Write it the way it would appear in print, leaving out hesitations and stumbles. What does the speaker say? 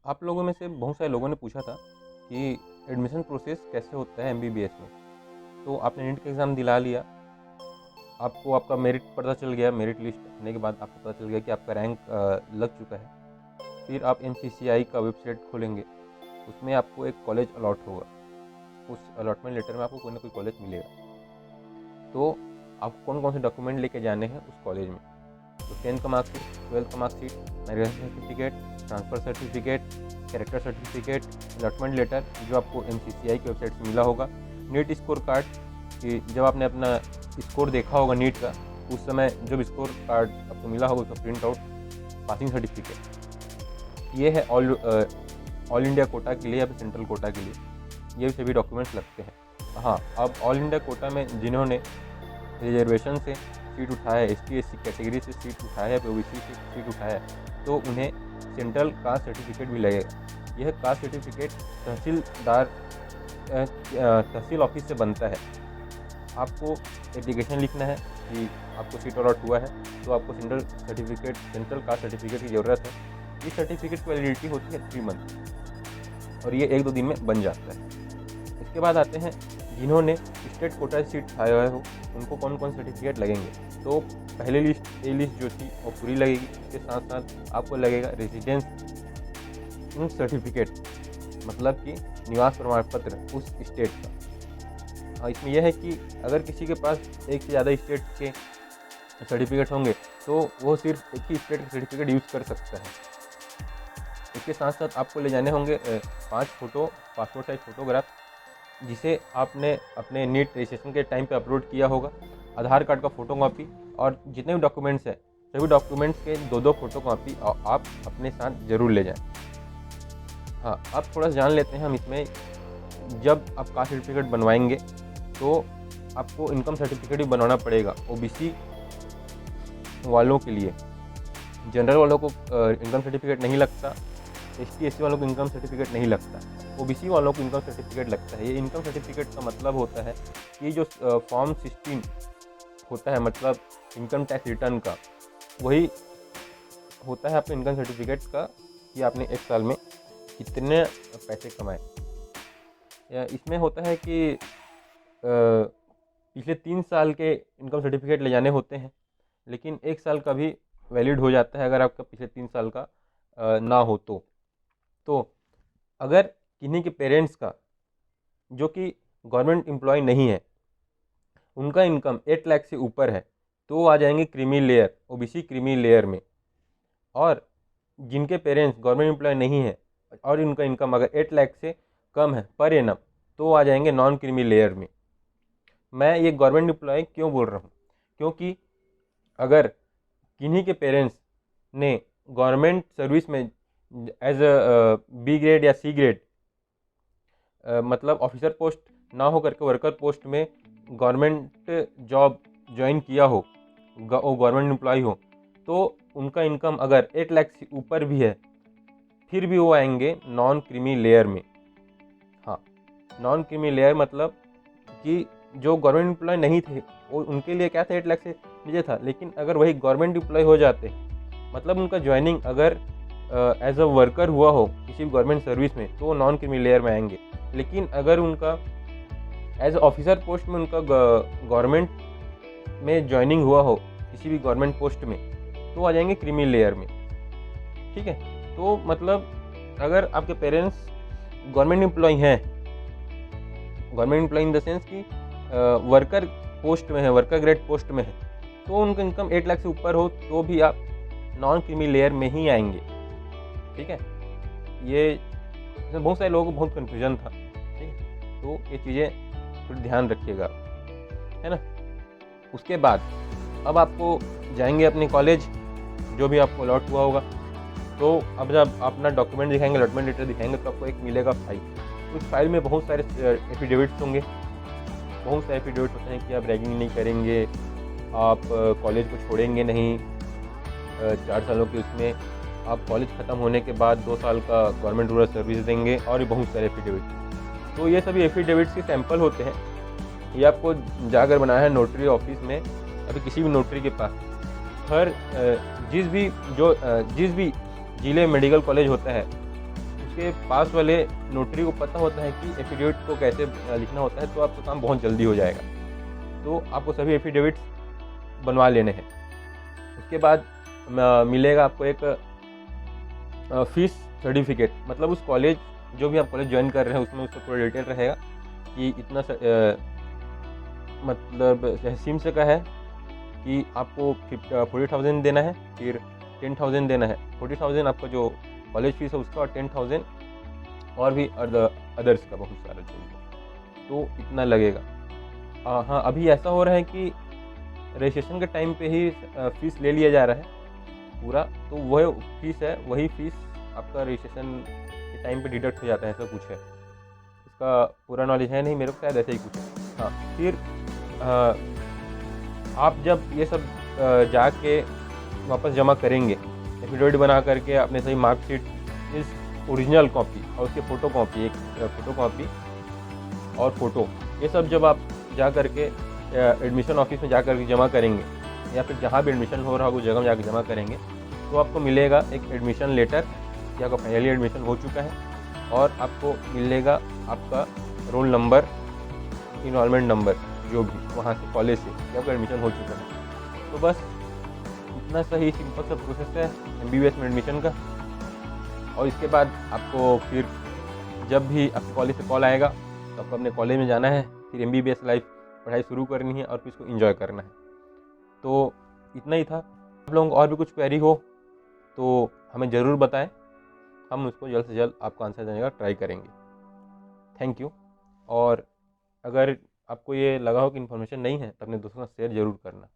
आप लोगों में से बहुत सारे लोगों ने पूछा था कि एडमिशन प्रोसेस कैसे होता है एमबीबीएस में। तो आपने नीट का एग्ज़ाम दिला लिया, आपको आपका मेरिट पता चल गया, मेरिट लिस्ट आने के बाद आपको पता चल गया कि आपका रैंक लग चुका है। फिर आप एमसीसीआई का वेबसाइट खोलेंगे, उसमें आपको एक कॉलेज अलॉट होगा। उस अलॉटमेंट लेटर में आपको कोई ना कोई कॉलेज मिलेगा। तो आपको कौन कौन से डॉक्यूमेंट लेके जाने हैं उस कॉलेज में। तो 10th का मार्कशीट, 12th का marksheet, marriage certificate, transfer certificate, character certificate, allotment letter जो आपको एमसीसीआई की वेबसाइट से मिला होगा, नीट स्कोर कार्ड कि जब आपने अपना स्कोर देखा होगा नीट का, उस समय जब स्कोर कार्ड आपको मिला होगा उसका प्रिंट आउट, पासिंग सर्टिफिकेट। ये है ऑल इंडिया कोटा के लिए या फिर सेंट्रल कोटा के लिए ये सभी डॉक्यूमेंट्स लगते हैं। हाँ, अब ऑल इंडिया कोटा में जिन्होंने रिजर्वेशन से सीट उठाया है, एसटी एससी कैटेगरी से सीट उठाया है, ओबीसी से सीट उठाया है, तो उन्हें सेंट्रल कास्ट सर्टिफिकेट भी लगेगा। यह कास्ट सर्टिफिकेट तहसील ऑफिस से बनता है। आपको एप्लीकेशन लिखना है कि आपको सीट अलॉट हुआ है, तो आपको सेंट्रल कास्ट सर्टिफिकेट की ज़रूरत है। इस सर्टिफिकेट की वैलिडिटी होती है 3 मंथ और ये 1-2 दिन में बन जाता है। इसके बाद आते हैं जिन्होंने स्टेट कोटा से सीट उठाया हुआ हो, उनको कौन कौन सर्टिफिकेट लगेंगे। तो पहले लिस्ट ए लिस्ट जो थी वो पूरी लगेगी। इसके साथ साथ आपको लगेगा रेजिडेंस सर्टिफिकेट, मतलब कि निवास प्रमाण पत्र उस स्टेट का। और इसमें यह है कि अगर किसी के पास एक से ज़्यादा स्टेट के सर्टिफिकेट होंगे तो वो सिर्फ एक ही स्टेट के सर्टिफिकेट यूज़ कर सकता है। इसके साथ साथ आपको ले जाने होंगे 5 फ़ोटो, पासपोर्ट साइज फ़ोटोग्राफ, जिसे आपने अपने नीट रजिस्ट्रेशन के टाइम पे अपलोड किया होगा, आधार कार्ड का फ़ोटो कॉपी और जितने भी डॉक्यूमेंट्स हैं सभी डॉक्यूमेंट्स के 2-2 फ़ोटो कॉपी आप अपने साथ ज़रूर ले जाएं। हाँ, अब थोड़ा सा जान लेते हैं हम इसमें। जब आप कास्ट सर्टिफिकेट बनवाएंगे तो आपको इनकम सर्टिफिकेट भी बनवाना पड़ेगा। ओबीसी वालों के लिए, जनरल वालों को इनकम सर्टिफिकेट नहीं लगता, एसटी एससी वालों को इनकम सर्टिफिकेट नहीं लगता, ओबीसी वालों को इनकम सर्टिफिकेट लगता है। ये इनकम सर्टिफिकेट का मतलब होता है कि जो फॉर्म 16 होता है, मतलब इनकम टैक्स रिटर्न का, वही होता है आपके इनकम सर्टिफिकेट का कि आपने एक साल में कितने पैसे कमाए। इसमें होता है कि पिछले 3 साल के इनकम सर्टिफिकेट ले जाने होते हैं, लेकिन 1 साल का भी वैलिड हो जाता है अगर आपका पिछले 3 साल का ना हो तो अगर किन्हीं के पेरेंट्स का जो कि गवर्नमेंट एम्प्लॉय नहीं है, उनका इनकम 8 लाख से ऊपर है, तो वो आ जाएंगे creamy layer, OBC creamy layer में। और जिनके पेरेंट्स गवर्नमेंट एम्प्लॉय नहीं है और इनका इनकम अगर 8 लाख से कम है पर एनम, तो वो आ जाएंगे नॉन क्रीमी लेयर में। मैं ये गवर्नमेंट एम्प्लॉय क्यों बोल रहा हूँ, क्योंकि अगर किन्हीं के पेरेंट्स ने गवर्नमेंट सर्विस में एज अ बी ग्रेड या सी ग्रेड, मतलब ऑफिसर पोस्ट ना हो करके वर्कर पोस्ट में गवर्नमेंट जॉब ज्वाइन किया हो, वो गवर्नमेंट एम्प्लॉय हो, तो उनका इनकम अगर 8 लाख से ऊपर भी है, फिर भी वो आएंगे नॉन क्रीमी लेयर में। हाँ, नॉन क्रीमी लेयर मतलब कि जो गवर्नमेंट एम्प्लॉय नहीं थे वो उनके लिए क्या था, 8 लाख से नीचे था, लेकिन अगर वही गवर्नमेंट एम्प्लॉय हो जाते, मतलब उनका ज्वाइनिंग अगर एज अ वर्कर हुआ हो किसी गवर्नमेंट सर्विस में, तो वो नॉन क्रीमी लेयर में आएंगे। लेकिन अगर उनका एज ऑफिसर पोस्ट में उनका गवर्नमेंट में ज्वाइनिंग हुआ हो किसी भी गवर्नमेंट पोस्ट में, तो आ जाएंगे क्रीमी लेयर में। ठीक है, तो मतलब अगर आपके पेरेंट्स गवर्नमेंट एम्प्लॉय हैं, government employ in the sense कि वर्कर पोस्ट में है, वर्कर ग्रेड पोस्ट में है, तो उनका इनकम 8 लाख से ऊपर हो तो भी आप नॉन क्रीमी लेयर में ही आएंगे। ठीक है, ये बहुत सारे लोगों को बहुत कन्फ्यूजन था। ठीक है, तो ये चीज़ें थोड़ी ध्यान रखिएगा, है ना। उसके बाद अब आपको जाएंगे अपने कॉलेज, जो भी आपको अलॉट हुआ होगा, तो अब जब अपना डॉक्यूमेंट दिखाएंगे, अलॉटमेंट लेटर दिखाएंगे, तो आपको एक मिलेगा फाइल। उस फाइल में बहुत सारे एफिडेविट्स होंगे। बहुत सारे एफिडेविट्स होते हैं कि आप रैगिंग नहीं करेंगे, आप कॉलेज को छोड़ेंगे नहीं 4 सालों के उसमें, आप कॉलेज ख़त्म होने के बाद 2 साल का गवर्नमेंट रूरल सर्विस देंगे, और भी बहुत सारे एफिडेविट। तो ये सभी एफिडेविट्स के सैंपल होते हैं। ये आपको जाकर बनाया है नोटरी ऑफिस में, अभी किसी भी नोटरी के पास। हर जिस भी जिले मेडिकल कॉलेज होता है उसके पास वाले नोटरी को पता होता है कि एफिडेविट को कैसे लिखना होता है, तो आपका काम बहुत जल्दी हो जाएगा। तो आपको सभी एफिडेविट्स बनवा लेने हैं। उसके बाद मिलेगा आपको एक फीस सर्टिफिकेट, मतलब उस कॉलेज, जो भी आप कॉलेज ज्वाइन कर रहे हैं उसमें उसका पूरा डिटेल रहेगा कि इतना मतलब तहसीम से का है कि आपको 40,000 देना है, फिर 10,000 देना है। 40,000 आपका जो कॉलेज फीस है उसका, और 10,000 और भी अदर्स का बहुत सारा जो है, तो इतना लगेगा। हाँ, अभी ऐसा हो रहा है कि रजिस्ट्रेशन के टाइम पे ही फीस ले लिया जा रहा है पूरा, तो वह फीस है, वही फीस आपका रजिस्ट्रेशन के टाइम पे डिडक्ट हो जाता है, ऐसा कुछ है। इसका पूरा नॉलेज है नहीं मेरे को, शायद ऐसे ही कुछ है। हाँ, फिर आप जब ये सब जाके वापस जमा करेंगे, एफिडेविट बना करके अपने सही मार्कशीट, इस ओरिजिनल कॉपी और उसके फ़ोटो कॉपी, एक फ़ोटो कॉपी और फ़ोटो, ये सब जब आप जा करके एडमिशन ऑफिस में जा करके जमा करेंगे, या फिर जहाँ भी एडमिशन हो रहा हो उस जगह में जाकर जमा करेंगे, तो आपको मिलेगा एक एडमिशन लेटर कि आपका फाइनली एडमिशन हो चुका है, और आपको मिलेगा आपका रोल नंबर, इनरोलमेंट नंबर, जो भी वहाँ से कॉलेज से कि आपका एडमिशन हो चुका है। तो बस इतना सही सिंपल सा प्रोसेस है MBBS में एडमिशन का। और इसके बाद आपको फिर जब भी आपके कॉलेज से कॉल आएगा तो आपको अपने कॉलेज में जाना है, फिर MBBS लाइफ पढ़ाई शुरू करनी है और फिर इसको एंजॉय करना है। तो इतना ही था। आप लोगों को और भी कुछ क्वेरी हो तो हमें ज़रूर बताएं, हम उसको जल्द से जल्द आपको आंसर देने का ट्राई करेंगे। Thank you. और अगर आपको ये लगा हो कि इन्फॉर्मेशन नहीं है तो अपने दोस्तों के साथ शेयर ज़रूर करना।